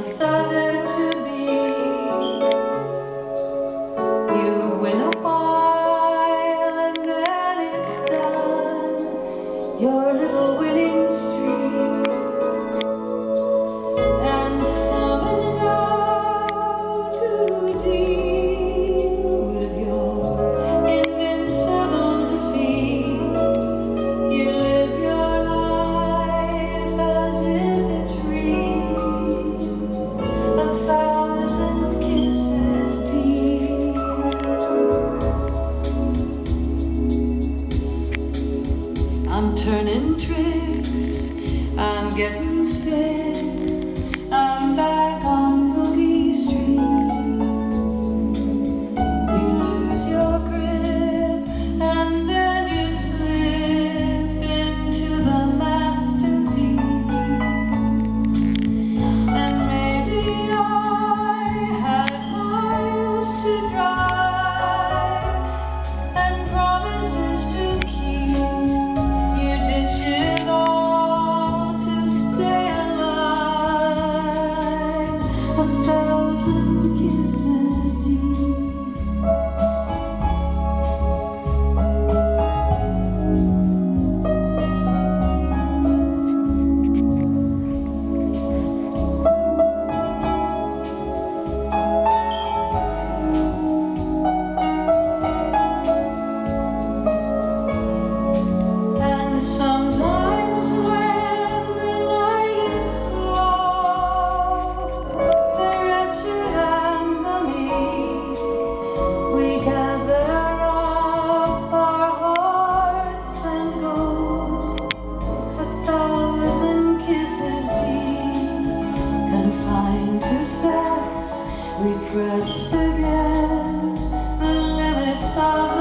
else are there to be? You win a while and then it's done, your little winning streak. And somehow to deal with your invincible defeat, you live your life as if it's real, 1,000 kisses deep. I'm turning tricks, I'm getting fixed, I'm back on Boogie Street. You lose your grip and then you slip into the masterpiece. And maybe I had miles to drive and promises to keep. You ditch it all to stay alive, 1,000 kisses deep. And sometimes when the night is slow, the wretched and the meek, we gather up our hearts and go, 1,000 kisses deep. Confined to sex, we pressed against the limits of